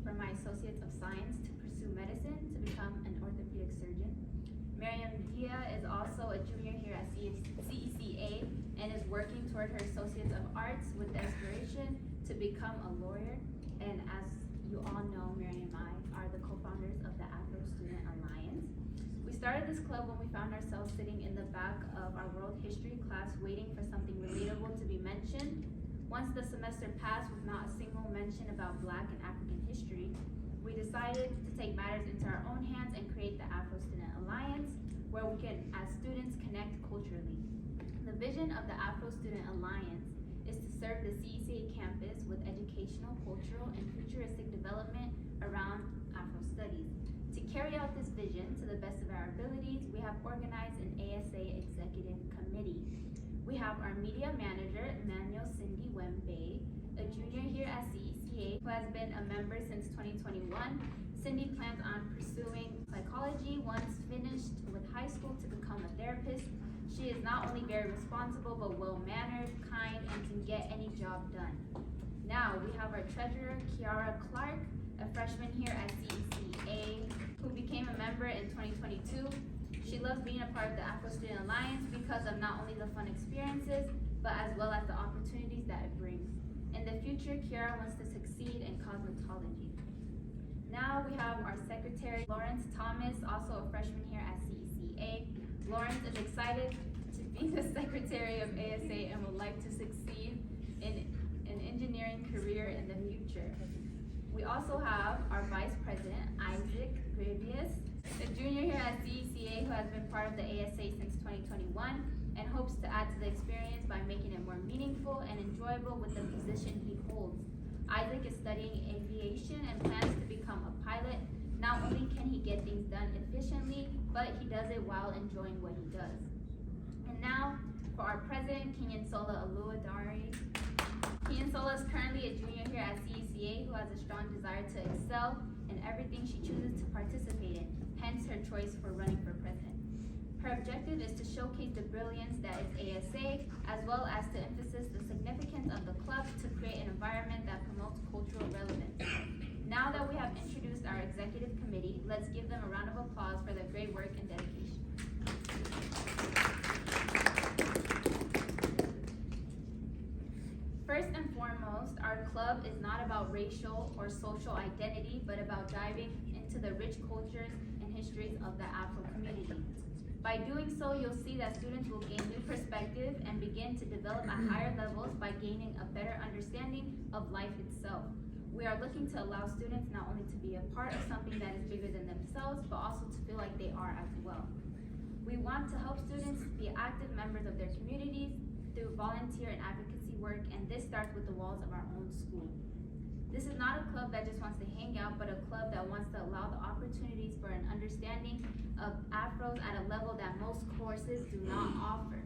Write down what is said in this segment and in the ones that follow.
for my Associates of Science to pursue medicine to become an orthopedic surgeon. Miriam Dia is also a junior here at CECA and is working toward her Associates of Arts with the inspiration to become a lawyer. And as you all know, Miriam and I are the co-founders of the Afro Student Alliance. We started this club when we found ourselves sitting in the back of our world history class waiting for something relatable to be mentioned. Once the semester passed with not a single mention about Black and African history, we decided to take matters into our own hands and create the Afro Student Alliance, where we can, as students, connect culturally. The vision of the Afro Student Alliance is to serve the CECA campus with educational, cultural, and futuristic development around Afro studies. To carry out this vision to the best of our abilities, we have organized an ASA Executive Committee. We have our media manager, Emmanuel Cindy Wembe, a junior here at CECA who has been a member since 2021. Cindy plans on pursuing psychology once finished with high school to become a therapist. She is not only very responsible, but well-mannered, kind, and can get any job done. Now, we have our treasurer, Kiara Clark, a freshman here at CECA, who became a member in 2022. She loves being a part of the Afro Student Alliance because of not only the fun experiences, but as well as the opportunities that it brings. In the future, Kiara wants to succeed in cosmetology. Now we have our secretary, Lawrence Thomas, also a freshman here at CECA. Lawrence is excited to be the secretary of ASA and would like to succeed in an engineering career in the future. We also have our vice president, Isaac Gravius, a junior here at CECA who has been part of the ASA since 2021 and hopes to add to the experience by making it more meaningful and enjoyable with the position he holds. Isaac is studying aviation and plans to become a pilot. Not only can he get things done efficiently, but he does it while enjoying what he does. And now for our president, Kinyansola Aluadari. Kinyansola is currently a junior here at CECA who has a strong desire to excel in everything she chooses to participate in, hence her choice for running for president. Her objective is to showcase the brilliance that is ASA, as well as to emphasize the significance of the club to create an environment that promotes cultural relevance. Now that we have introduced our executive committee, let's give them a round of applause for their great work and dedication. First and foremost, our club is not about racial or social identity, but about diving into the rich cultures and histories of the Afro community. By doing so, you'll see that students will gain new perspective and begin to develop at higher levels by gaining a better understanding of life itself. We are looking to allow students not only to be a part of something that is bigger than themselves, but also to feel like they are as well. We want to help students be active members of their communities through volunteer and advocacy work, and this starts with the walls of our own school. This is not a club that just wants to hang out, but a club that wants to allow the opportunities for an understanding of Afros at a level that most courses do not offer.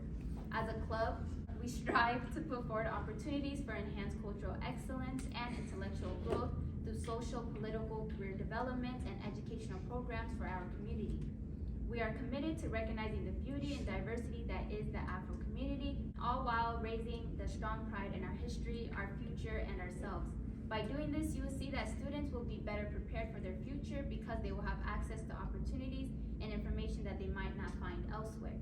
As a club, we strive to put forward opportunities for enhanced cultural excellence and intellectual growth through social, political, career development, and educational programs for our community. We are committed to recognizing the beauty and diversity that is the Afro community, all while raising the strong pride in our history, our future, and ourselves. By doing this, you will see that students will be better prepared for their future because they will have access to opportunities and information that they might not find elsewhere.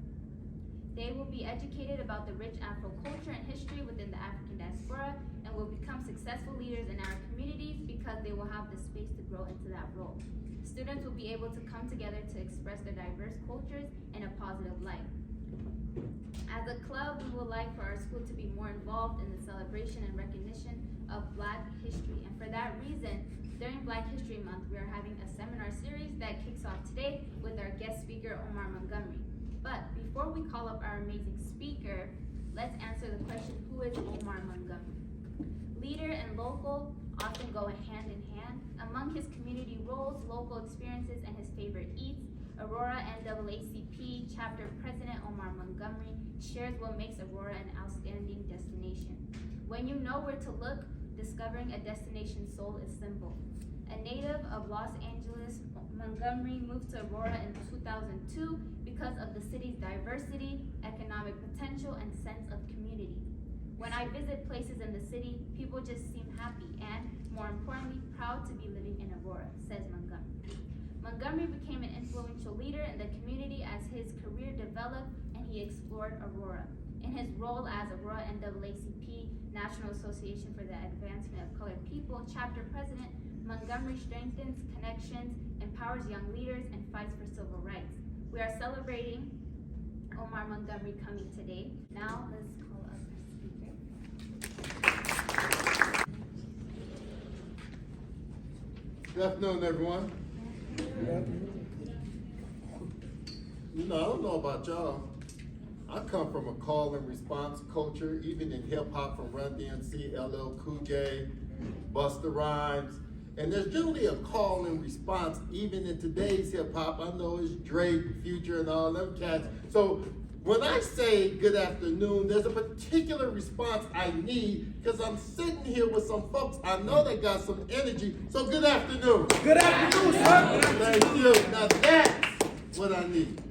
They will be educated about the rich Afro culture and history within the African diaspora and will become successful leaders in our communities because they will have the space to grow into that role. Students will be able to come together to express their diverse cultures in a positive light. As a club, we would like for our school to be more involved in the celebration and recognition of Black history. And for that reason, during Black History Month, we are having a seminar series that kicks off today with our guest speaker, Omar Montgomery. But before we call up our amazing speaker, let's answer the question, who is Omar Montgomery? Leader and local often go hand in hand. Among his community roles, local experiences, and his favorite eats, Aurora NAACP Chapter President Omar Montgomery shares what makes Aurora an outstanding destination. When you know where to look, discovering a destination soul is simple. A native of Los Angeles, Montgomery moved to Aurora in 2002 because of the city's diversity, economic potential, and sense of community. When I visit places in the city, people just seem happy and, more importantly, proud to be living in Aurora, says Montgomery. Montgomery became an influential leader in the community as his career developed and he explored Aurora. In his role as Aurora NAACP National Association for the Advancement of Colored People Chapter President, Montgomery strengthens connections, empowers young leaders, and fights for civil rights. We are celebrating Omar Montgomery coming today. Now let's call up our speaker. Good afternoon, everyone. You know, I don't know about y'all. I come from a call and response culture, even in hip hop, from Run DMC, LL Cool J, Busta Rhymes. And there's generally a call and response, even in today's hip hop. I know it's Drake, Future, and all them cats. So when I say good afternoon, there's a particular response I need because I'm sitting here with some folks I know they got some energy. So good afternoon. Good afternoon, sir. Thank you. Now that's what I need.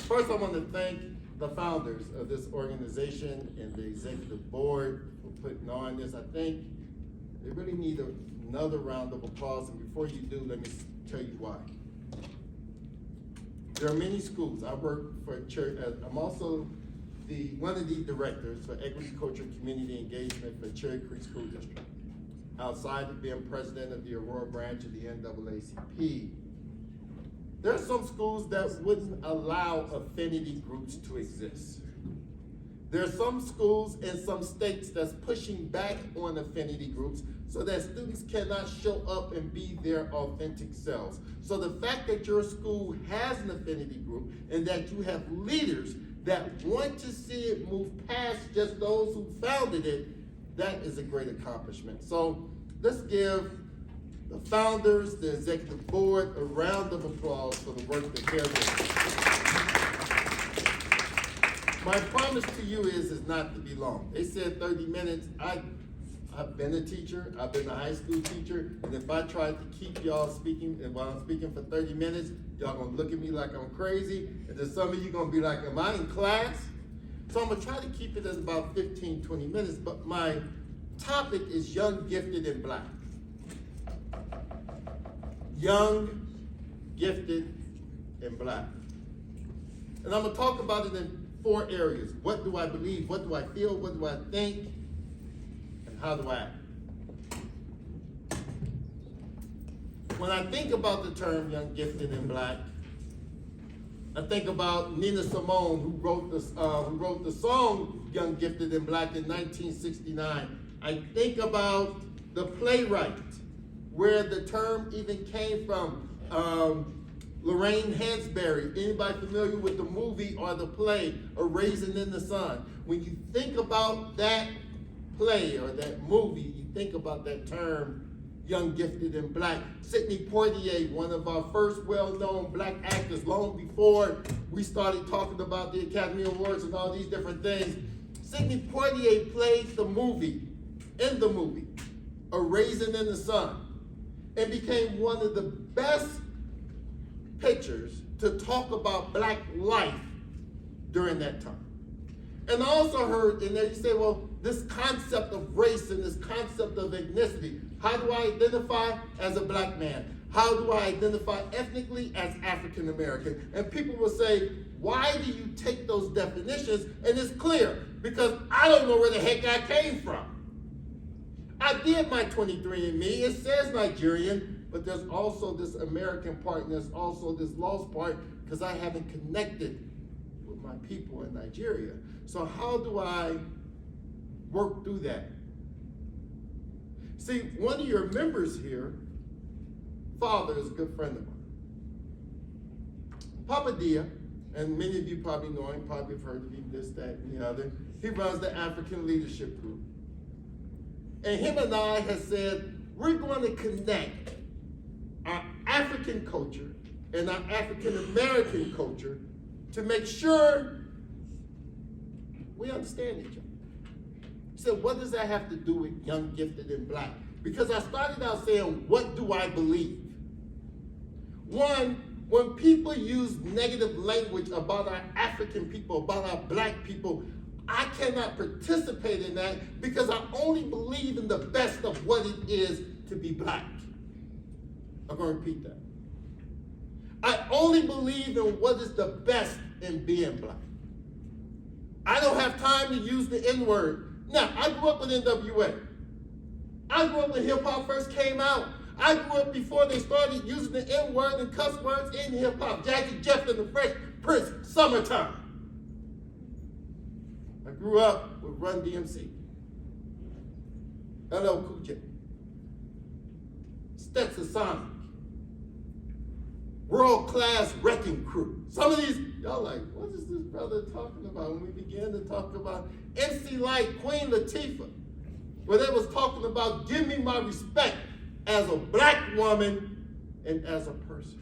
First, I want to thank the founders of this organization and the executive board for putting on this. I think they really need another round of applause. And before you do, let me tell you why. There are many schools. I work for a church. I'm also one of the directors for Equity, Culture, and Community Engagement for Cherry Creek School District, outside of being president of the Aurora branch of the NAACP. There are some schools that wouldn't allow affinity groups to exist. There are some schools in some states that's pushing back on affinity groups so that students cannot show up and be their authentic selves. So the fact that your school has an affinity group and that you have leaders that want to see it move past just those who founded it, that is a great accomplishment. So let's give the founders, the executive board, a round of applause for the work that they're doing. My promise to you is not to be long. They said 30 minutes. I've been a teacher. I've been a high school teacher. And if I tried to keep y'all speaking, and while I'm speaking for 30 minutes, y'all gonna look at me like I'm crazy. And then some of you gonna be like, am I in class? So I'm gonna try to keep it at about 15, 20 minutes. But my topic is young, gifted, and black. Young, gifted, and black. And I'm gonna talk about it in 4 areas. What do I believe? What do I feel? What do I think? And how do I act? When I think about the term young, gifted, and black, I think about Nina Simone, who wrote the song Young, Gifted, and Black in 1969. I think about the playwright, where the term even came from. Lorraine Hansberry, anybody familiar with the movie or the play, A Raisin in the Sun? When you think about that play or that movie, you think about that term, young, gifted, and black. Sidney Poitier, one of our first well-known black actors, long before we started talking about the Academy Awards and all these different things. Sidney Poitier played in the movie, A Raisin in the Sun, and became one of the best pictures to talk about black life during that time. And I also heard in there, you say, well, this concept of race and this concept of ethnicity, how do I identify as a black man? How do I identify ethnically as African American? And people will say, why do you take those definitions? And it's clear, because I don't know where the heck I came from. I did my 23andMe, it says Nigerian, but there's also this American part and there's also this lost part because I haven't connected with my people in Nigeria. So how do I work through that? See, one of your members here, father, is a good friend of mine. Papa Dia, and many of you probably know him, probably have heard of him, this, that, and the other. He runs the African Leadership Group. And him and I have said, we're going to connect our African culture and our African American culture to make sure we understand each other. So what does that have to do with young, gifted, and black? Because I started out saying, what do I believe? One, when people use negative language about our African people, about our black people, I cannot participate in that because I only believe in the best of what it is to be black. I'm going to repeat that. I only believe in what is the best in being black. I don't have time to use the N-word. Now, I grew up with NWA. I grew up when hip-hop first came out. I grew up before they started using the N-word and cuss words in hip-hop. Jackie Jeff and the Fresh Prince, Summertime. I grew up with Run DMC, LL Cool J, Stetson Sonic, World Class Wrecking Crew. Some of these, y'all like, what is this brother talking about? When we began to talk about MC Light, Queen Latifah, where they was talking about give me my respect as a black woman and as a person.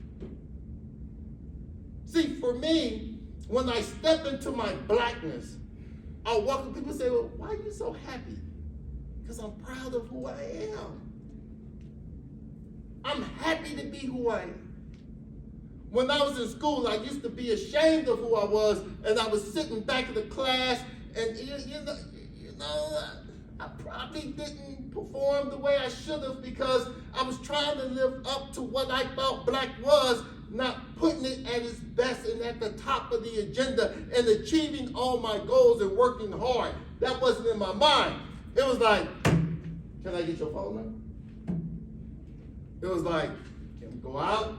See, for me, when I step into my blackness, I walk and people say, well, why are you so happy? Because I'm proud of who I am. I'm happy to be who I am. When I was in school, I used to be ashamed of who I was, and I was sitting back in the class, and you know, I probably didn't perform the way I should have because I was trying to live up to what I thought black was, not putting it at its best and at the top of the agenda and achieving all my goals and working hard. That wasn't in my mind. It was like, can I get your phone number? It was like, can we go out?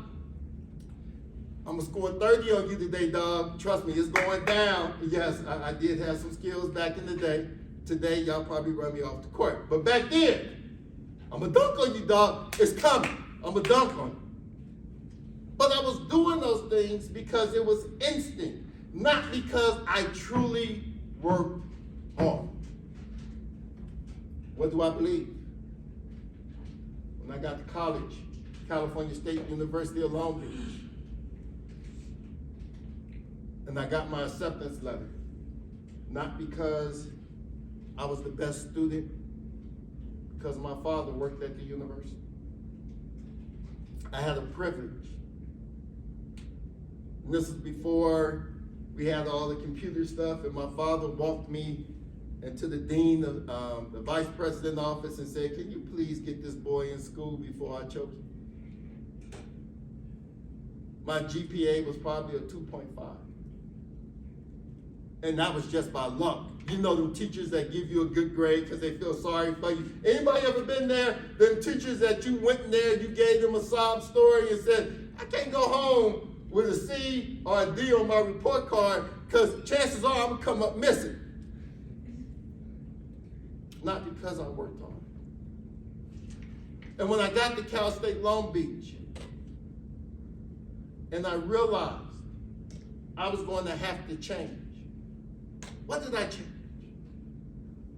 I'm gonna score 30 on you today, dog. Trust me, it's going down. Yes, I did have some skills back in the day. Today, y'all probably run me off the court. But back then, I'm gonna dunk on you, dog. It's coming. I'm gonna dunk on you. But I was doing those things because it was instinct, not because I truly worked hard. What do I believe? When I got to college, California State University of Long Beach, and I got my acceptance letter, not because I was the best student, because my father worked at the university. I had a privilege. And this is before we had all the computer stuff, and my father walked me into the dean of the vice president office and said, can you please get this boy in school before I choke him? My GPA was probably a 2.5. And that was just by luck. You know them teachers that give you a good grade because they feel sorry for you. Anybody ever been there? Them teachers that you went in there, you gave them a sob story and said, I can't go home with a C or a D on my report card because chances are I'm gonna come up missing. Not because I worked hard. And when I got to Cal State Long Beach, and I realized I was going to have to change. What did I change?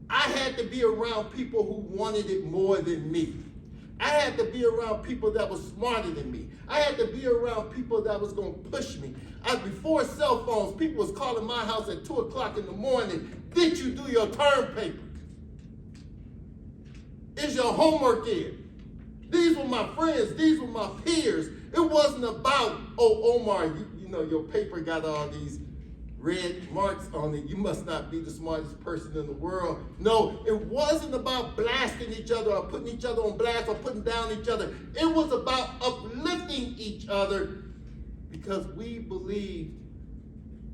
I had to be around people who wanted it more than me. I had to be around people that were smarter than me. I had to be around people that was going to push me. Before cell phones, people was calling my house at 2 o'clock in the morning. Did you do your term paper? Is your homework in? These were my friends. These were my peers. It wasn't about, oh, Omar, you know, your paper got all these red marks on it. You must not be the smartest person in the world. No, it wasn't about blasting each other or putting each other on blast or putting down each other. It was about uplifting each other because we believed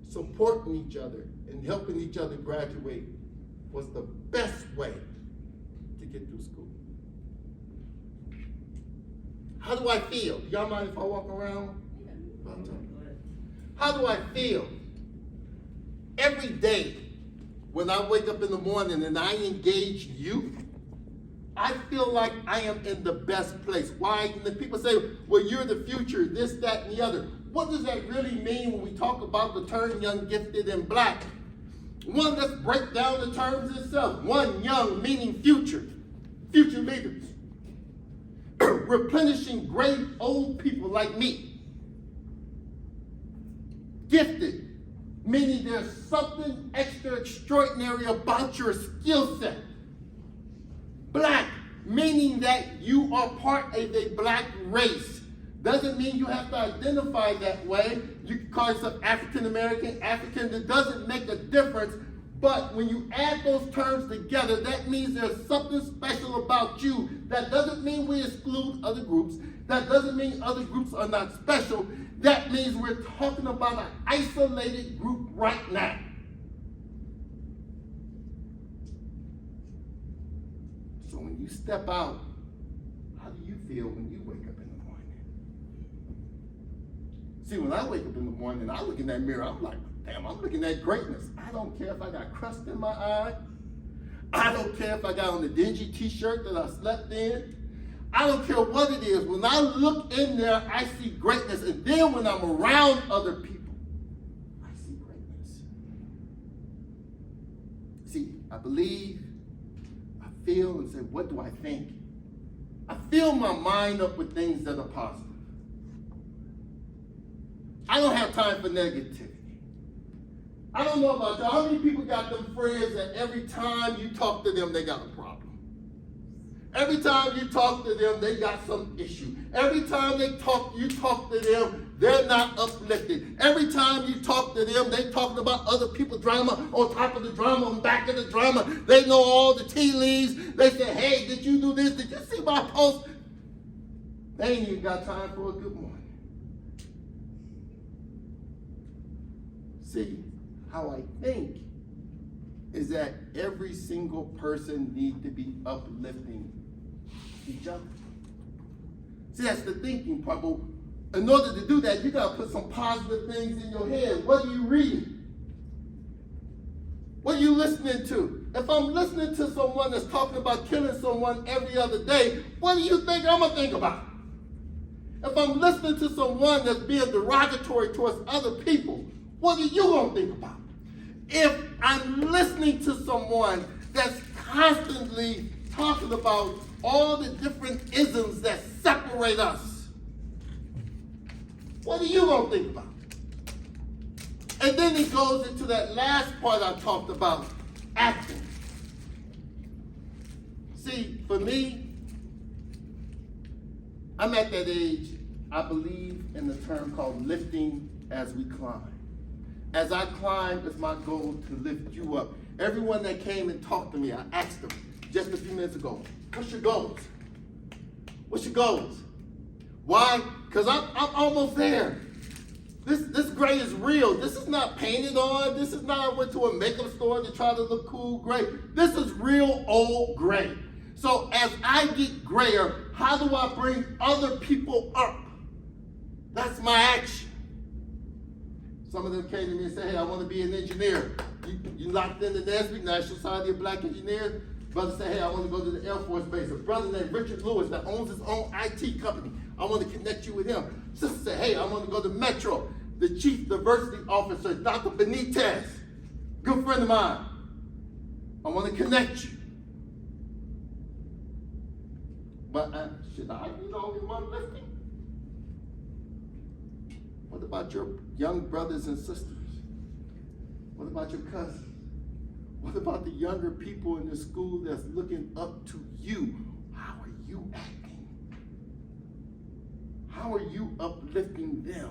supporting each other and helping each other graduate was the best way to get through school. How do I feel? Y'all mind if I walk around? How do I feel? Every day when I wake up in the morning and I engage youth, I feel like I am in the best place. Why? And the people say, well, you're the future, this, that, and the other. What does that really mean when we talk about the term young, gifted, and black? One, let's break down the terms itself. One, young, meaning future leaders. Replenishing great old people like me. Gifted, meaning there's something extra extraordinary about your skill set. Black, meaning that you are part of a black race. Doesn't mean you have to identify that way. You can call yourself African American, African. It doesn't make a difference. But when you add those terms together, that means there's something special about you. That doesn't mean we exclude other groups. That doesn't mean other groups are not special. That means we're talking about an isolated group right now. So when you step out, how do you feel when you wake up in the morning? See, when I wake up in the morning, I look in that mirror, I'm like, damn, I'm looking at greatness. I don't care if I got crust in my eye. I don't care if I got on the dingy t-shirt that I slept in. I don't care what it is. When I look in there, I see greatness. And then when I'm around other people, I see greatness. See, I believe, I feel, and say, what do I think? I fill my mind up with things that are positive. I don't have time for negativity. I don't know about y'all. How many people got them friends that every time you talk to them, they got a problem? Every time you talk to them, they got some issue. Every time you talk to them, they're not uplifted. Every time you talk to them, they talking about other people's drama on top of the drama, on back of the drama. They know all the tea leaves. They say, hey, did you do this? Did you see my post? They ain't even got time for a good morning. See, how I think is that every single person needs to be uplifting each other. See, that's the thinking part. But in order to do that, you got to put some positive things in your head. What are you reading? What are you listening to? If I'm listening to someone that's talking about killing someone every other day, what do you think I'm going to think about? If I'm listening to someone that's being derogatory towards other people, what are you going to think about? If I'm listening to someone that's constantly talking about all the different isms that separate us, what are you going to think about? And then he goes into that last part I talked about, acting. See, for me, I'm at that age, I believe in the term called lifting as we climb. As I climb, it's my goal to lift you up. Everyone that came and talked to me, I asked them just a few minutes ago, what's your goals? What's your goals? Why? Because I'm almost there. This gray is real. This is not painted on. This is not I went to a makeup store to try to look cool gray. This is real old gray. So as I get grayer, how do I bring other people up? That's my action. Some of them came to me and said, hey, I want to be an engineer. You locked in the NAACP, National Society of Black Engineers. Brother said, hey, I want to go to the Air Force Base. A brother named Richard Lewis that owns his own IT company. I want to connect you with him. Sister said, hey, I want to go to Metro. The Chief Diversity Officer, Dr. Benitez, good friend of mine. I want to connect you. But should I be the only one lifting? What about your young brothers and sisters? What about your cousins? What about the younger people in the school that's looking up to you? How are you acting? How are you uplifting them?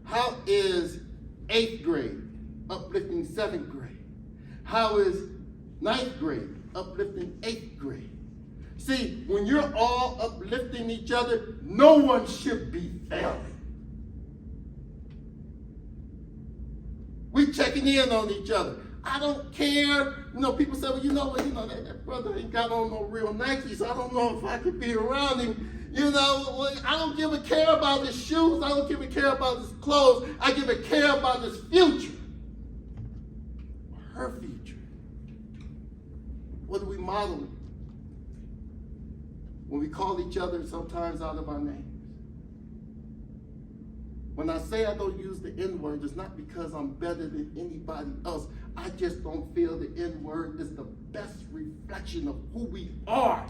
How is 8th grade uplifting 7th grade? How is 9th grade uplifting 8th grade? See, when you're all uplifting each other, no one should be failing. We checking in on each other. I don't care. People say, well, that brother ain't got on no real Nikes. I don't know if I could be around him. I don't give a care about his shoes. I don't give a care about his clothes. I give a care about his future. Her future. What do we model when we call each other sometimes out of our names? When I say I don't use the N-word, it's not because I'm better than anybody else. I just don't feel the N-word is the best reflection of who we are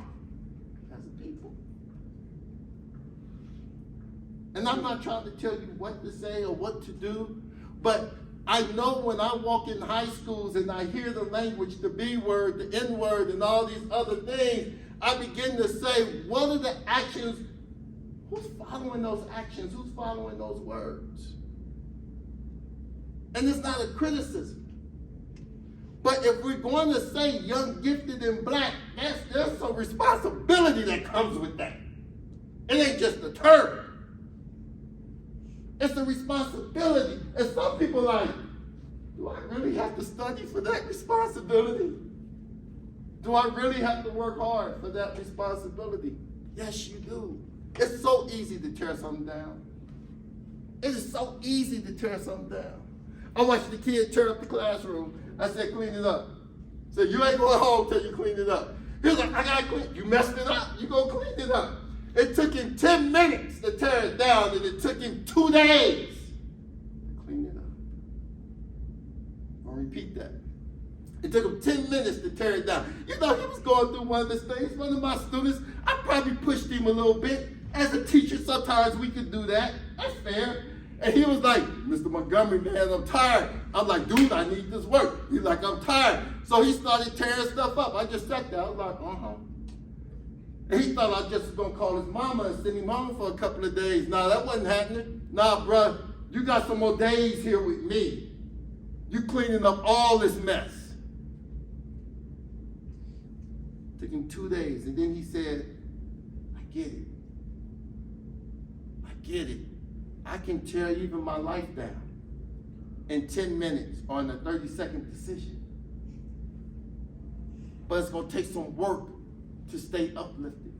as a people. And I'm not trying to tell you what to say or what to do, but I know when I walk in high schools and I hear the language, the B word, the N word, and all these other things, I begin to say, what are the actions? Who's following those actions? Who's following those words? And it's not a criticism. But if we're going to say young, gifted, and black, there's some responsibility that comes with that. It ain't just a term. It's a responsibility. And some people are like, do I really have to study for that responsibility? Do I really have to work hard for that responsibility? Yes, you do. It's so easy to tear something down. It is so easy to tear something down. I watched the kid tear up the classroom. I said, clean it up. I said, you ain't going home till you clean it up. He was like, I gotta clean it. You messed it up. You gonna clean it up. It took him 10 minutes to tear it down, and it took him 2 days to clean it up. I'll repeat that. It took him 10 minutes to tear it down. You know, he was going through one of his things. One of my students, I probably pushed him a little bit. As a teacher, sometimes we could do that. That's fair. And he was like, Mr. Montgomery, man, I'm tired. I'm like, dude, I need this work. He's like, I'm tired. So he started tearing stuff up. I just sat there. I was like, And he thought I just was going to call his mama and send him home for a couple of days. Nah, that wasn't happening. Nah, bruh, you got some more days here with me. You cleaning up all this mess. Took him 2 days. And then he said, I get it. I get it. I can tear even my life down in 10 minutes or in a 30-second decision. But it's going to take some work to stay uplifted,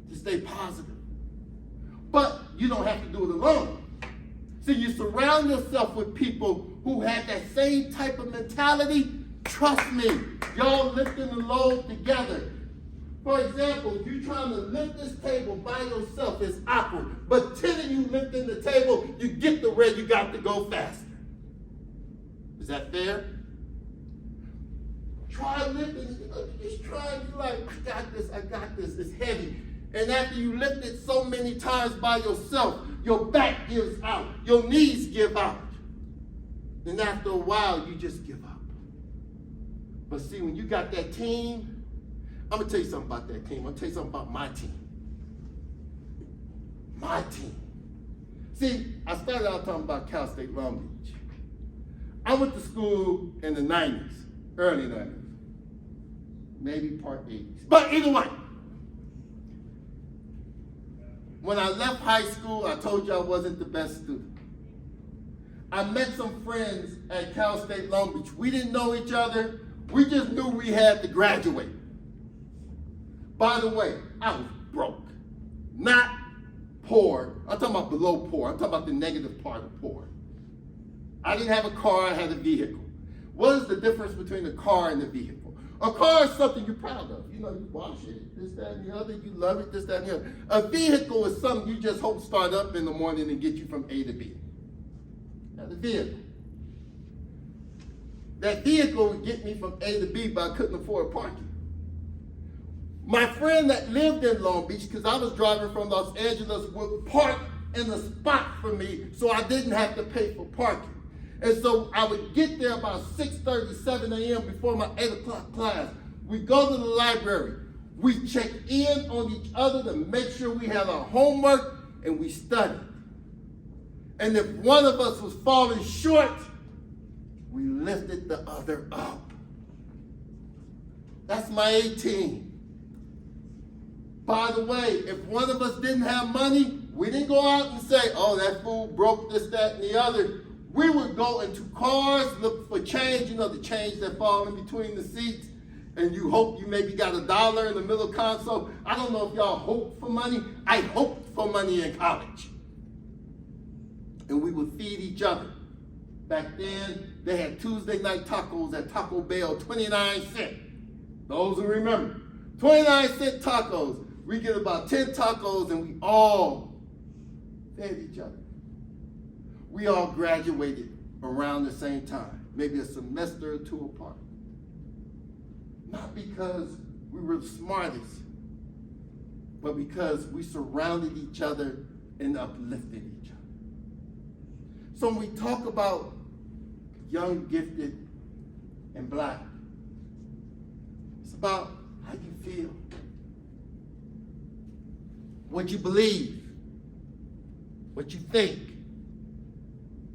to stay positive. But you don't have to do it alone. See, you surround yourself with people who have that same type of mentality. Trust me, y'all lifting the load together. For example, if you're trying to lift this table by yourself, it's awkward. But 10 of you lifting the table, you get the red, you got to go faster. Is that fair? Try lifting, just try, you're like, I got this, it's heavy. And after you lift it so many times by yourself, your back gives out, your knees give out. Then after a while, you just give up. But see, when you got that team, I'm going to tell you something about that team. I'm going to tell you something about my team. My team. See, I started out talking about Cal State Long Beach. I went to school in the 90s, early 90s, maybe part 80s. But either way, when I left high school, I told you I wasn't the best student. I met some friends at Cal State Long Beach. We didn't know each other. We just knew we had to graduate. By the way, I was broke, not poor. I'm talking about below poor. I'm talking about the negative part of poor. I didn't have a car, I had a vehicle. What is the difference between a car and a vehicle? A car is something you're proud of. You know, you wash it, this, that, and the other. You love it, this, that, and the other. A vehicle is something you just hope start up in the morning and get you from A to B. Now, the vehicle. That vehicle would get me from A to B, but I couldn't afford parking. My friend that lived in Long Beach, because I was driving from Los Angeles, would park in a spot for me so I didn't have to pay for parking. And so I would get there about 6:30, 7 a.m. before my 8 o'clock class. We go to the library. We check in on each other to make sure we had our homework, and we studied. And if one of us was falling short, we lifted the other up. That's my A team. By the way, if one of us didn't have money, we didn't go out and say, oh, that fool broke this, that, and the other. We would go into cars, look for change, you know, the change that fall in between the seats, and you hope you maybe got $1 in the middle console. I don't know if y'all hope for money. I hoped for money in college. And we would feed each other. Back then, they had Tuesday night tacos at Taco Bell, 29 cents. Those who remember. 29-cent tacos. We get about 10 tacos and we all fed each other. We all graduated around the same time, maybe a semester or two apart. Not because we were the smartest, but because we surrounded each other and uplifted each other. So when we talk about young, gifted, and black, it's about how you feel, what you believe, what you think,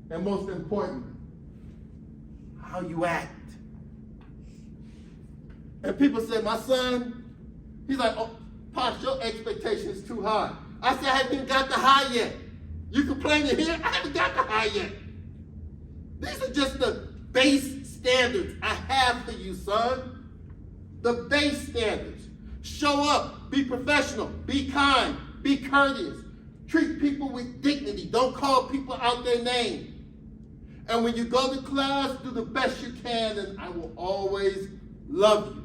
and most important, how you act. And people say, my son, he's like, oh, Pops, your expectation is too high. I said, I haven't even got the high yet. You complaining here? I haven't got the high yet. These are just the base standards I have for you, son. The base standards. Show up, be professional, be kind, be courteous. Treat people with dignity. Don't call people out their name. And when you go to class, do the best you can, and I will always love you.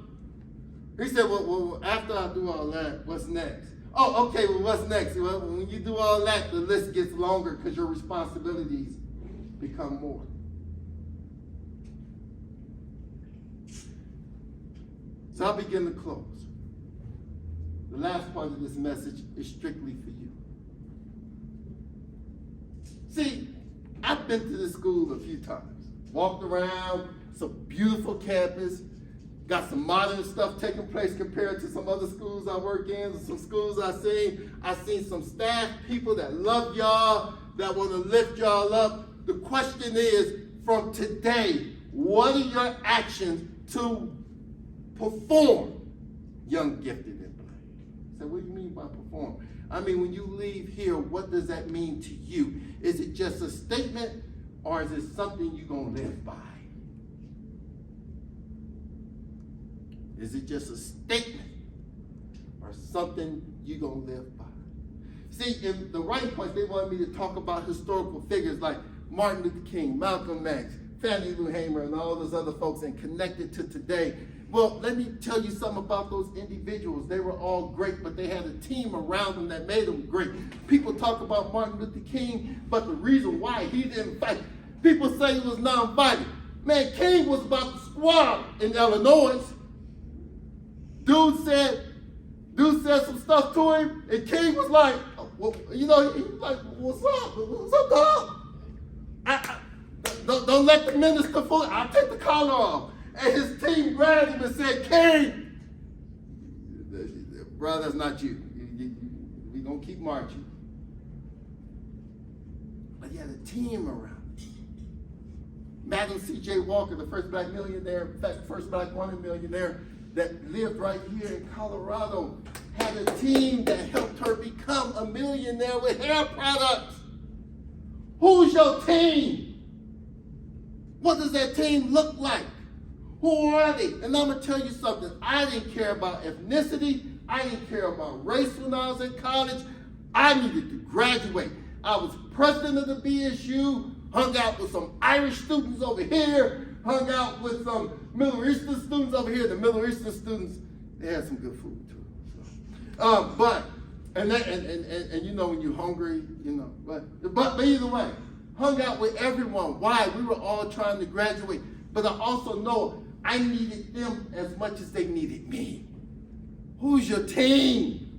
He said, well, after I do all that, what's next? Oh, okay, well, what's next? Well, when you do all that, the list gets longer because your responsibilities become more. So I'll begin to close. The last part of this message is strictly for you. See, I've been to this school a few times. Walked around, it's a beautiful campus, got some modern stuff taking place compared to some other schools I work in, some schools I've seen some staff people that love y'all, that want to lift y'all up. The question is, from today, what are your actions to perform young, gifted, and blind? So what do you mean by perform? I mean, when you leave here, what does that mean to you? Is it just a statement, or is it something you're going to live by? Is it just a statement, or something you're going to live by? See, in the writing points, they wanted me to talk about historical figures like Martin Luther King, Malcolm X, Fannie Lou Hamer, and all those other folks, and connect it to today. Well, let me tell you something about those individuals. They were all great, but they had a team around them that made them great. People talk about Martin Luther King, but the reason why he didn't fight, people say he was non-violent. Man, King was about to squab in Illinois. Dude said some stuff to him, and King was like, well, he was like, what's up? What's up, dog? Don't let the minister fool you. I'll take the collar off. And his team grabbed him and said, King, brother, that's not you. We're going to keep marching. But he had a team around him. Madam C.J. Walker, the first black millionaire, in fact, first black woman millionaire that lived right here in Colorado, had a team that helped her become a millionaire with hair products. Who's your team? What does that team look like? Who are they? And I'm going to tell you something. I didn't care about ethnicity. I didn't care about race when I was in college. I needed to graduate. I was president of the BSU, hung out with some Irish students over here, hung out with some Middle Eastern students over here. The Middle Eastern students, they had some good food too. So, and when you're hungry, but either way, hung out with everyone. Why? We were all trying to graduate. But I also know I needed them as much as they needed me. Who's your team?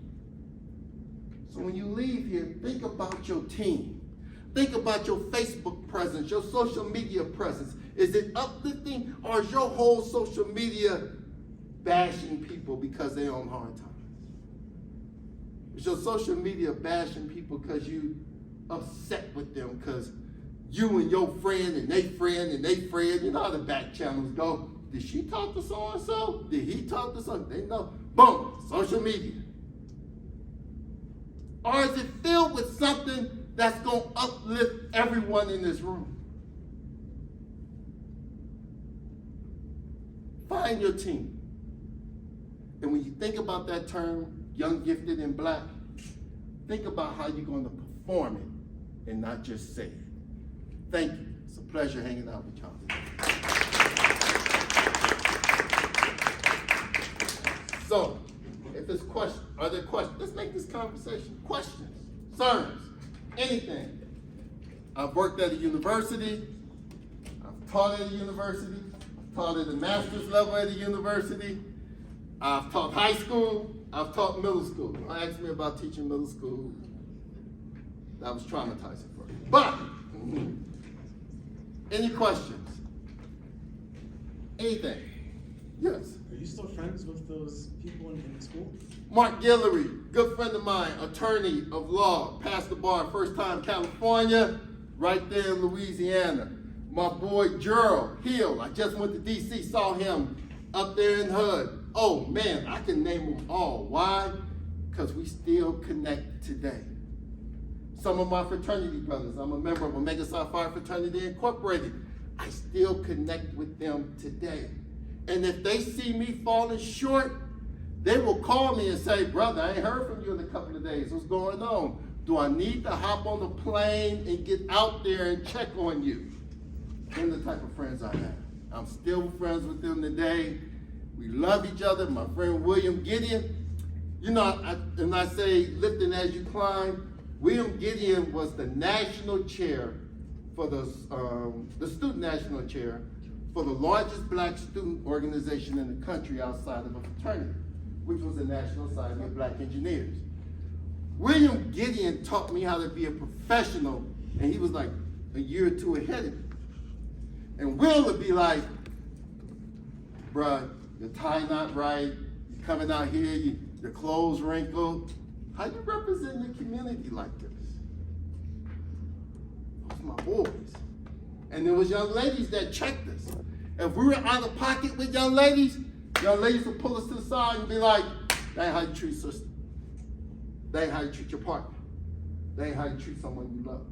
So when you leave here, think about your team. Think about your Facebook presence, your social media presence. Is it uplifting, or is your whole social media bashing people because they're on hard times? Is your social media bashing people because you upset with them because you and your friend and they friend and they friend, you know how the back channels go. Did she talk to so-and-so? Did he talk to so-and-so? They know. Boom, social media. Or is it filled with something that's going to uplift everyone in this room? Find your team. And when you think about that term, young, gifted, and black, think about how you're going to perform it and not just say it. Thank you. It's a pleasure hanging out with y'all today. So, if there's questions, are there questions? Let's make this conversation. Questions, concerns, anything. I've worked at a university. I've taught at a university. I've taught at the master's level at a university. I've taught high school. I've taught middle school. Don't ask me about teaching middle school. That was traumatizing for me. But, any questions? Anything? Yes. Are you still friends with those people in school? Mark Guillory, good friend of mine, attorney of law, passed the bar first time California, right there in Louisiana. My boy Gerald Hill, I just went to DC, saw him up there in HUD. Oh man, I can name them all. Why? Because we still connect today. Some of my fraternity brothers, I'm a member of Omega Psi Phi Fraternity Incorporated. I still connect with them today. And if they see me falling short, they will call me and say, brother, I ain't heard from you in a couple of days. What's going on? Do I need to hop on the plane and get out there and check on you? Those are the type of friends I have. I'm still friends with them today. We love each other. My friend William Gideon, you know, and I say lifting as you climb, William Gideon was the national chair for the student national chair for the largest black student organization in the country outside of a fraternity, which was the National Society of Black Engineers. William Gideon taught me how to be a professional, and he was like a year or two ahead of me. And Will would be like, bruh, your tie not right, you're coming out here, your clothes wrinkled. How you represent your community like this? Those my boys. And there was young ladies that checked us. If we were out of pocket with young ladies would pull us to the side and be like, that ain't how you treat sister. That ain't how you treat your partner. That ain't how you treat someone you love.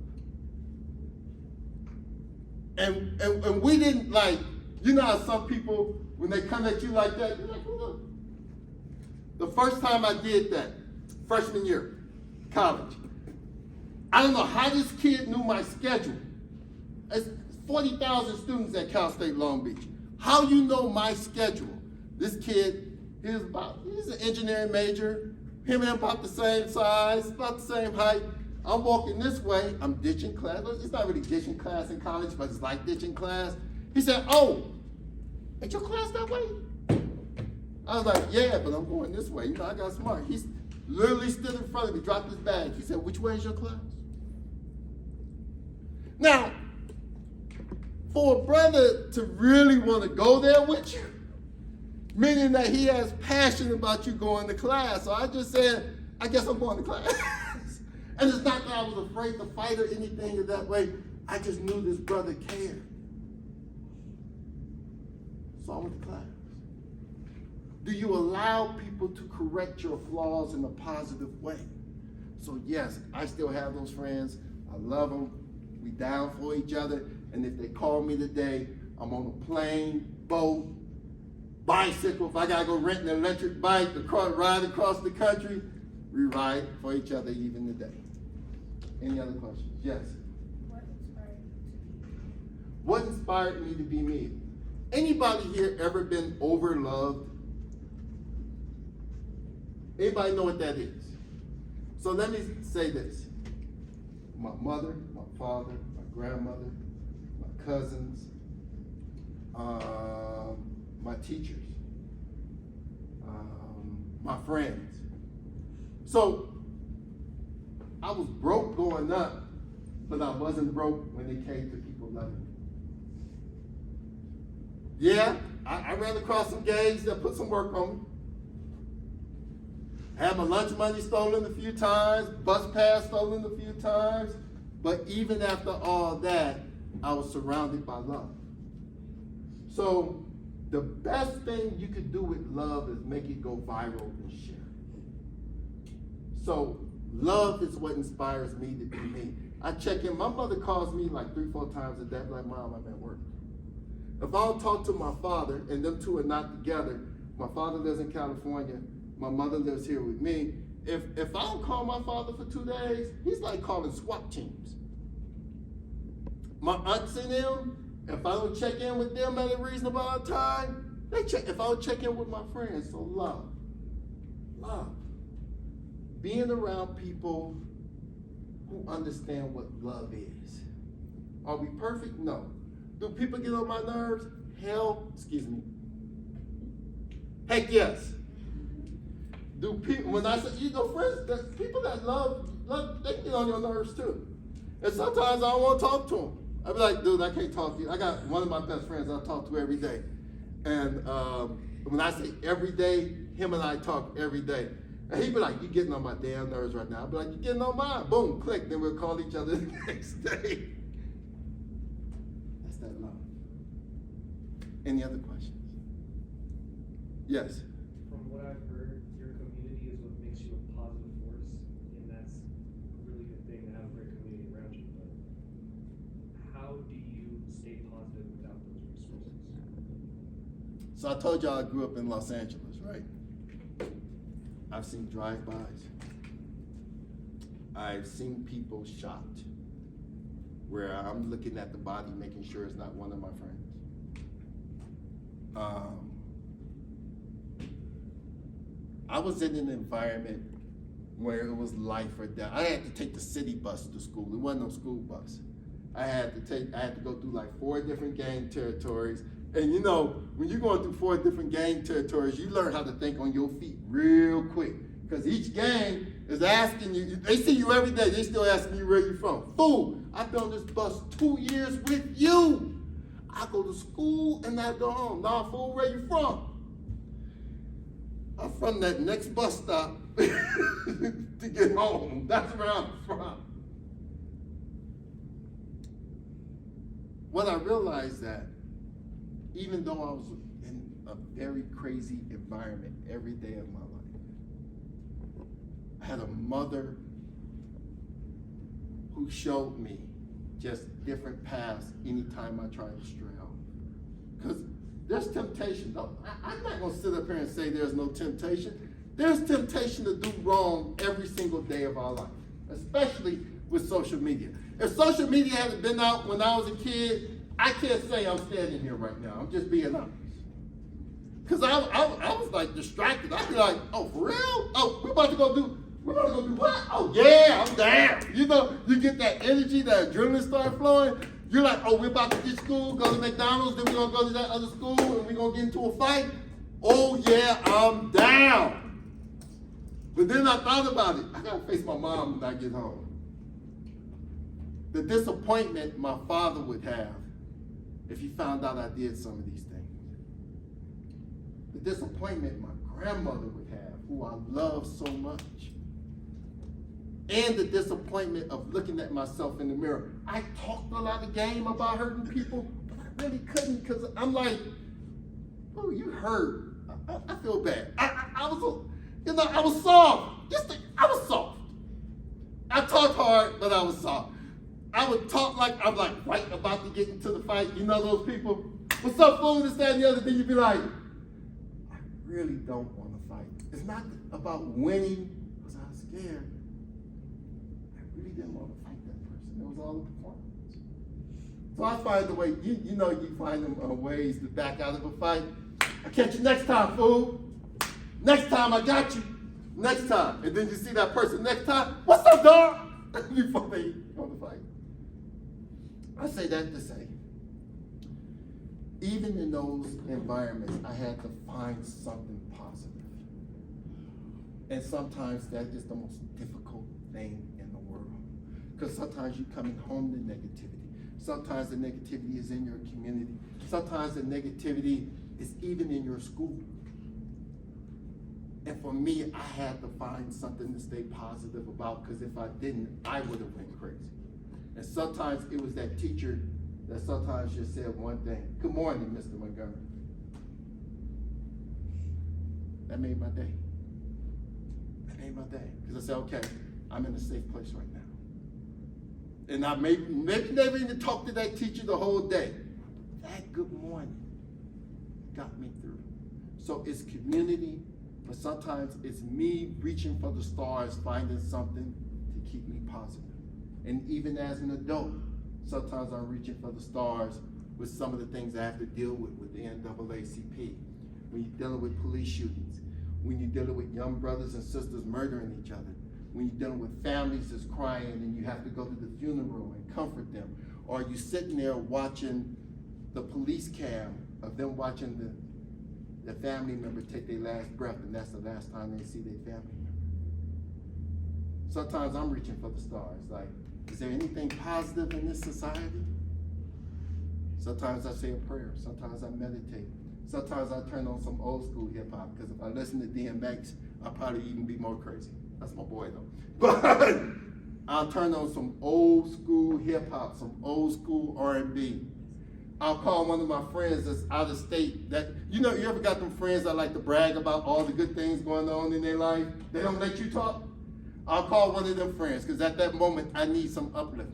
And we didn't like, you know how some people, when they come at you like that, you're like, oh, look. The first time I did that, freshman year, college, I don't know how this kid knew my schedule. It's 40,000 students at Cal State Long Beach. How you know my schedule? This kid, he's an engineering major, him and him about the same size, about the same height. I'm walking this way, I'm ditching class. It's not really ditching class in college, but it's like ditching class. He said, oh, ain't your class that way? I was like, yeah, but I'm going this way. You know, I got smart. He's literally stood in front of me, dropped his bag. He said, which way is your class? Now, for a brother to really want to go there with you, meaning that he has passion about you going to class. So I just said, I guess I'm going to class. And it's not that I was afraid to fight or anything in that way. I just knew this brother cared. So I went to class. Do you allow people to correct your flaws in a positive way? So yes, I still have those friends. I love them. We down for each other. And if they call me today, I'm on a plane, boat, bicycle. If I gotta go rent an electric bike to ride across the country, we ride for each other even today. Any other questions? Yes. What inspired me to be me? Anybody here ever been overloved? Anybody know what that is? So let me say this. My mother, my father, my grandmother, my cousins, my teachers, my friends. So I was broke growing up, but I wasn't broke when it came to people loving me. Yeah, I ran across some gangs that put some work on me. Had my lunch money stolen a few times, bus pass stolen a few times, but even after all that, I was surrounded by love. So the best thing you could do with love is make it go viral and share. So love is what inspires me to be me. I check in, my mother calls me like 3-4 times a day, like, Mom, I'm at work. If I don't talk to my father, and them two are not together, my father lives in California, my mother lives here with me. If I don't call my father for 2 days, he's like calling SWAT teams. My aunts and them, if I don't check in with them at a reasonable time, they check. If I don't check in with my friends, so love. Being around people who understand what love is. Are we perfect? No. Do people get on my nerves? Heck yes. Do people, when I say, friends, there's people that love, they get on your nerves too. And sometimes I don't want to talk to them. I be like, dude, I can't talk to you. I got one of my best friends I talk to every day. And when I say every day, him and I talk every day. And he'd be like, you're getting on my damn nerves right now. I'd be like, you're getting on mine. Boom, click. Then we'll call each other the next day. That's that love. Any other questions? Yes. what I've heard, your community is what makes you a positive force, and that's a really good thing to have a great community around you. But how do you stay positive without those resources? So I told y'all I grew up in Los Angeles, right? I've seen drive-bys. I've seen people shot where I'm looking at the body, making sure it's not one of my friends. I was in an environment where it was life or death. I had to take the city bus to school. There wasn't no school bus. I had to go through like 4 different gang territories. And you know, when you're going through 4 different gang territories, you learn how to think on your feet real quick. Because each gang is asking you, they see you every day, they still asking you where you from. Fool, I've been on this bus 2 years with you. I go to school and I go home. Nah, fool, where you from? I'm from that next bus stop to get home. That's where I'm from. When I realized that, even though I was in a very crazy environment every day of my life, I had a mother who showed me just different paths anytime I tried to stray off. Because there's temptation. I'm not going to sit up here and say there's no temptation. There's temptation to do wrong every single day of our life, especially with social media. If social media hadn't been out when I was a kid, I can't say I'm standing here right now. I'm just being honest. Because I was like distracted. I'd be like, oh, for real? Oh, we're about to go do what? Oh, yeah, I'm down. You know, you get that energy, that adrenaline start flowing. You're like, oh, we're about to get school, go to McDonald's, then we're going to go to that other school, and we're going to get into a fight. Oh, yeah, I'm down. But then I thought about it. I got to face my mom when I get home. The disappointment my father would have if he found out I did some of these things. The disappointment my grandmother would have, who I love so much. And the disappointment of looking at myself in the mirror. I talked a lot of game about hurting people, but I really couldn't because I'm like, oh, you hurt. I feel bad. I was soft. I was soft. I talked hard, but I was soft. I would talk like I'm like right about to get into the fight. You know those people? What's up, fool? This, that, and the other thing. You'd be like, I really don't want to fight. It's not about winning because I was scared. I really didn't want to fight that person. It was all a performance. So I find the way, you find them ways to back out of a fight. I'll catch you next time, fool. Next time I got you. Next time. And then you see that person next time. What's up, dog? Before they go to fight. I say that to say, even in those environments, I had to find something positive. And sometimes that is the most difficult thing in the world. Because sometimes you're coming home to negativity. Sometimes the negativity is in your community. Sometimes the negativity is even in your school. And for me, I had to find something to stay positive about, because if I didn't, I would have went crazy. And sometimes it was that teacher that sometimes just said one thing. Good morning, Mr. Montgomery. That made my day. That made my day. Because I said, okay, I'm in a safe place right now. And I maybe never even talked to that teacher the whole day. That good morning got me through. So it's community, but sometimes it's me reaching for the stars, finding something to keep me positive. And even as an adult, sometimes I'm reaching for the stars with some of the things I have to deal with the NAACP. When you're dealing with police shootings, when you're dealing with young brothers and sisters murdering each other, when you're dealing with families that's crying and you have to go to the funeral and comfort them, or you sitting there watching the police cam of them watching the family member take their last breath, and that's the last time they see their family member. Sometimes I'm reaching for the stars, like, is there anything positive in this society? Sometimes I say a prayer. Sometimes I meditate. Sometimes I turn on some old school hip hop, because if I listen to DMX, I'll probably even be more crazy. That's my boy though. But I'll turn on some old school hip hop, some old school R&B. I'll call one of my friends that's out of state that, you ever got them friends that like to brag about all the good things going on in their life? They don't let you talk? I'll call one of them friends because at that moment I need some upliftment.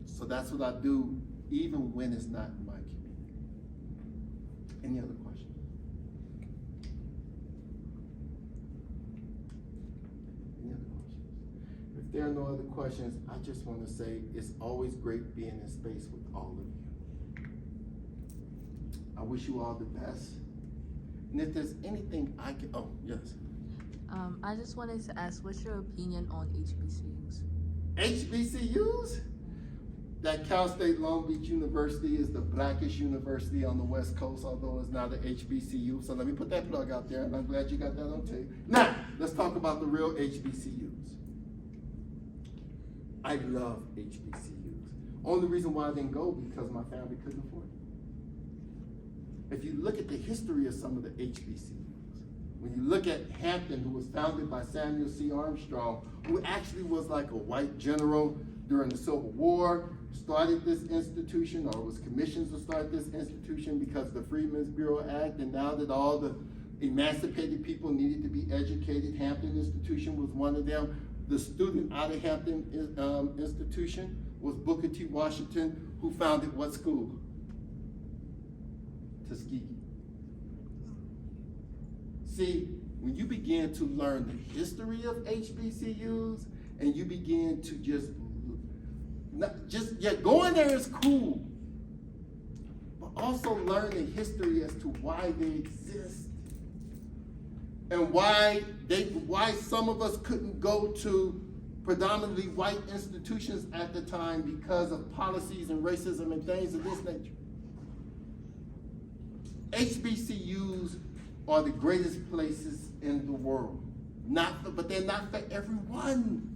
So that's what I do even when it's not in my community. Any other questions? Any other questions? If there are no other questions, I just want to say it's always great being in space with all of you. I wish you all the best. And if there's anything I can, oh, yes. I just wanted to ask, what's your opinion on HBCUs? HBCUs? That Cal State Long Beach University is the blackest university on the West Coast, although it's not an HBCU. So let me put that plug out there, and I'm glad you got that on tape. Now, let's talk about the real HBCUs. I love HBCUs. Only reason why I didn't go because my family couldn't afford it. If you look at the history of some of the HBCUs, when you look at Hampton, who was founded by Samuel C. Armstrong, who actually was like a white general during the Civil War, started this institution or was commissioned to start this institution because of the Freedmen's Bureau Act, and now that all the emancipated people needed to be educated, Hampton Institution was one of them. The student out of Hampton Institution was Booker T. Washington, who founded what school? Tuskegee. See, when you begin to learn the history of HBCUs and you begin to going there is cool, but also learn the history as to why they exist and why some of us couldn't go to predominantly white institutions at the time because of policies and racism and things of this nature. HBCUs are the greatest places in the world. But they're not for everyone.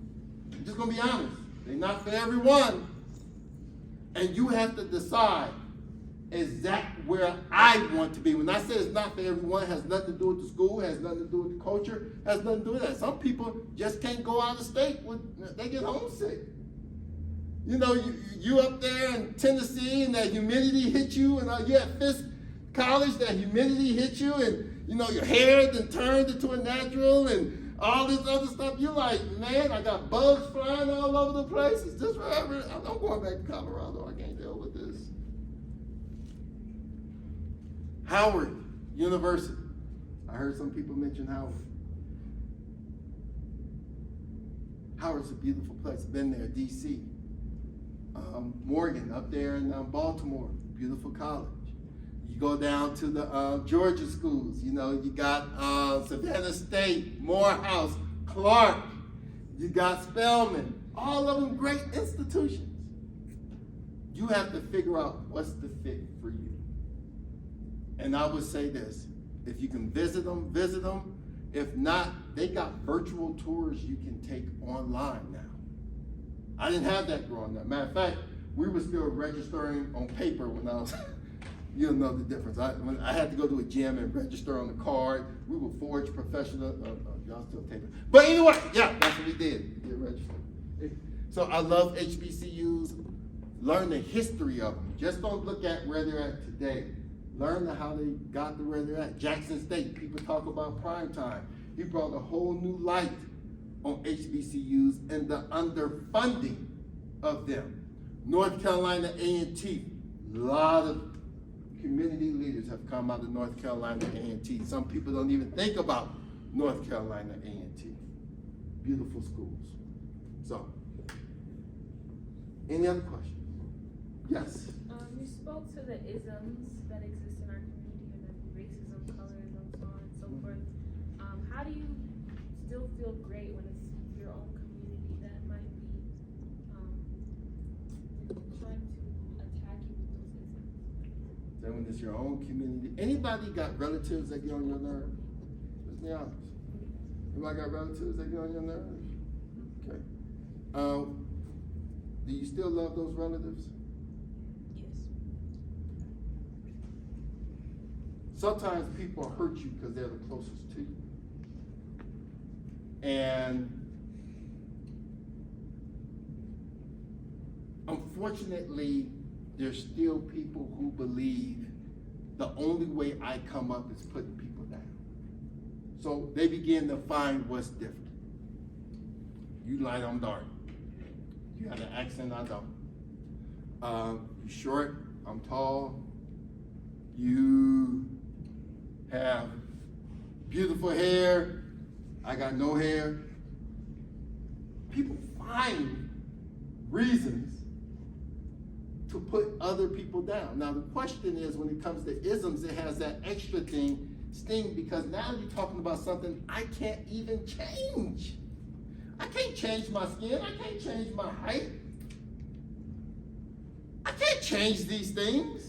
I'm just gonna be honest. They're not for everyone. And you have to decide, is that where I want to be? When I say it's not for everyone, it has nothing to do with the school, has nothing to do with the culture, has nothing to do with that. Some people just can't go out of state when they get homesick. You up there in Tennessee and that humidity hit you, and you at Fisk College, that humidity hit you, and your hair then turned into a natural and all this other stuff. You're like, man, I got bugs flying all over the place. Is this forever? I'm going back to Colorado. I can't deal with this. Howard University. I heard some people mention Howard. Howard's a beautiful place. Been there, DC. Morgan up there in Baltimore. Beautiful college. You go down to the Georgia schools, you got Savannah State, Morehouse, Clark, you got Spelman, all of them great institutions. You have to figure out what's the fit for you. And I would say this, if you can visit them, visit them. If not, they got virtual tours you can take online now. I didn't have that growing up. Matter of fact, we were still registering on paper when I was you'll know the difference. When I had to go to a gym and register on the card, we would forge professional, y'all still taping. But anyway, yeah, that's what we did. We did register. So I love HBCUs. Learn the history of them. Just don't look at where they're at today. Learn how they got to where they're at. Jackson State, people talk about prime time. He brought a whole new light on HBCUs and the underfunding of them. North Carolina A&T, a lot of community leaders have come out of North Carolina A&T. Some people don't even think about North Carolina A&T. Beautiful schools. So, any other questions? Yes. You spoke to the isms that exist in our community, and racism, colorism, so on and so forth. How do you still feel great when it's your own community that might be trying to attack you with those isms? Then when it's your own community, anybody got relatives that get on your nerves? Let's be honest. Anybody got relatives that get on your nerves? Okay. Do you still love those relatives? Sometimes people hurt you because they're the closest to you. And unfortunately, there's still people who believe the only way I come up is putting people down. So they begin to find what's different. You light, I'm dark. You have an accent, I don't. You short, I'm tall. You have beautiful hair, I got no hair. People find reasons to put other people down. Now the question is, when it comes to isms, it has that extra sting, because now you're talking about something I can't even change. I can't change my skin, I can't change my height. I can't change these things.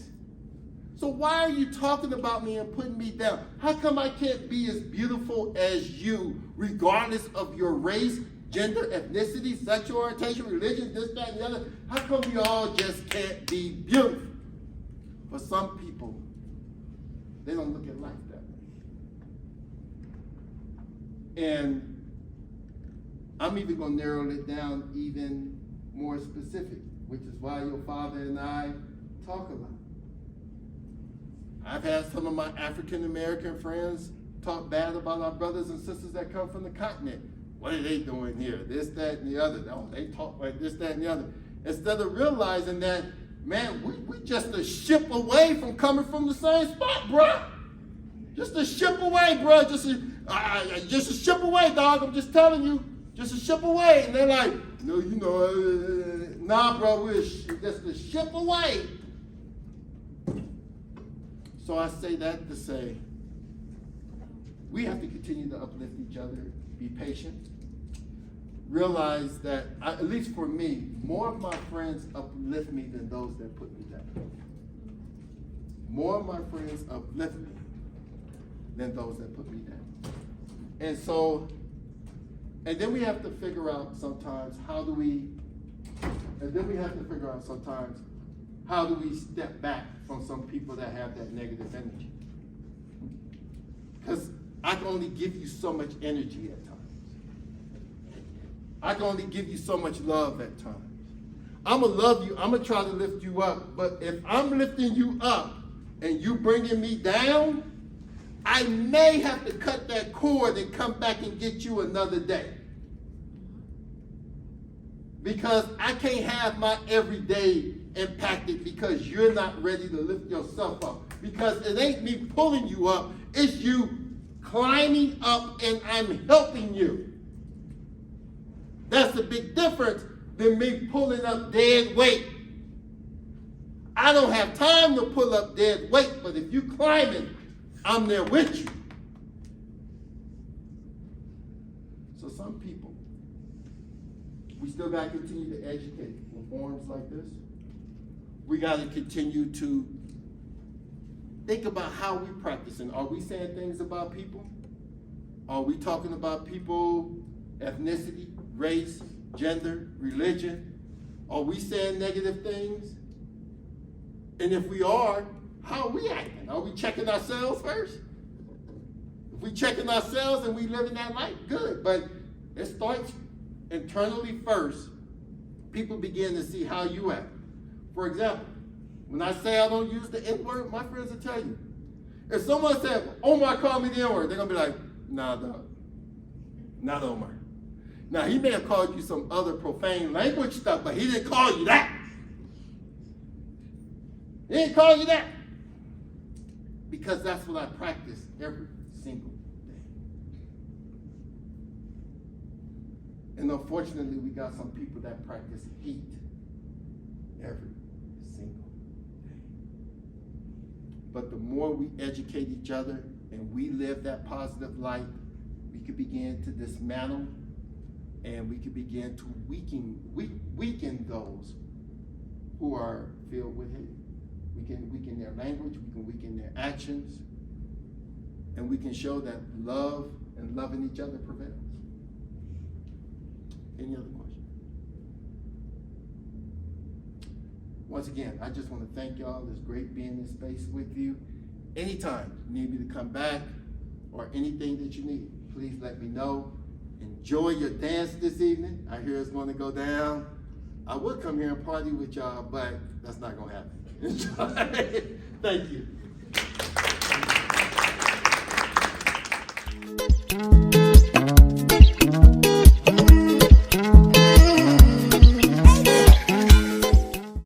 So why are you talking about me and putting me down? How come I can't be as beautiful as you, regardless of your race, gender, ethnicity, sexual orientation, religion, this, that, and the other? How come we all just can't be beautiful? For some people, they don't look at life that way. And I'm even going to narrow it down even more specific, which is why your father and I talk a lot. I've had some of my African American friends talk bad about our brothers and sisters that come from the continent. What are they doing here? This, that, and the other. Oh, they talk like this, that, and the other. Instead of realizing that, man, we just a ship away from coming from the same spot, bruh. Just a ship away, bruh. Just a ship away, dog. I'm just telling you. Just a ship away. And they're like, no, you know, nah, bro, we're just a ship away. So I say that to say, we have to continue to uplift each other, be patient, realize that, at least for me, more of my friends uplift me than those that put me down. More of my friends uplift me than those that put me down. And so, and then we have to figure out sometimes how do we step back from some people that have that negative energy. Because I can only give you so much energy at times. I can only give you so much love at times. I'm going to love you. I'm going to try to lift you up. But if I'm lifting you up and you bringing me down, I may have to cut that cord and come back and get you another day. Because I can't have my everyday impacted because you're not ready to lift yourself up. Because it ain't me pulling you up, it's you climbing up and I'm helping you. That's a big difference than me pulling up dead weight. I don't have time to pull up dead weight, but if you climbing, I'm there with you. So some people, we still got to continue to educate in forums like this. We got to continue to think about how we practicing. Are we saying things about people? Are we talking about people, ethnicity, race, gender, religion? Are we saying negative things? And if we are, how are we acting? Are we checking ourselves first? If we checking ourselves and we living that life, good. But it starts internally first. People begin to see how you act. For example, when I say I don't use the N-word, my friends will tell you. If someone said, Omar called me the N-word, they're going to be like, nah, dog. Not Omar. Now, he may have called you some other profane language stuff, but he didn't call you that. He didn't call you that. Because that's what I practice every single day. And unfortunately, we got some people that practice hate every single day. But the more we educate each other and we live that positive life, we can begin to dismantle and we can begin to weaken those who are filled with hate. We can weaken their language, we can weaken their actions, and we can show that love and loving each other prevails. Any other questions? Once again, I just want to thank y'all. It's great being in this space with you. Anytime you need me to come back or anything that you need, please let me know. Enjoy your dance this evening. I hear it's going to go down. I would come here and party with y'all, but that's not going to happen. Thank you.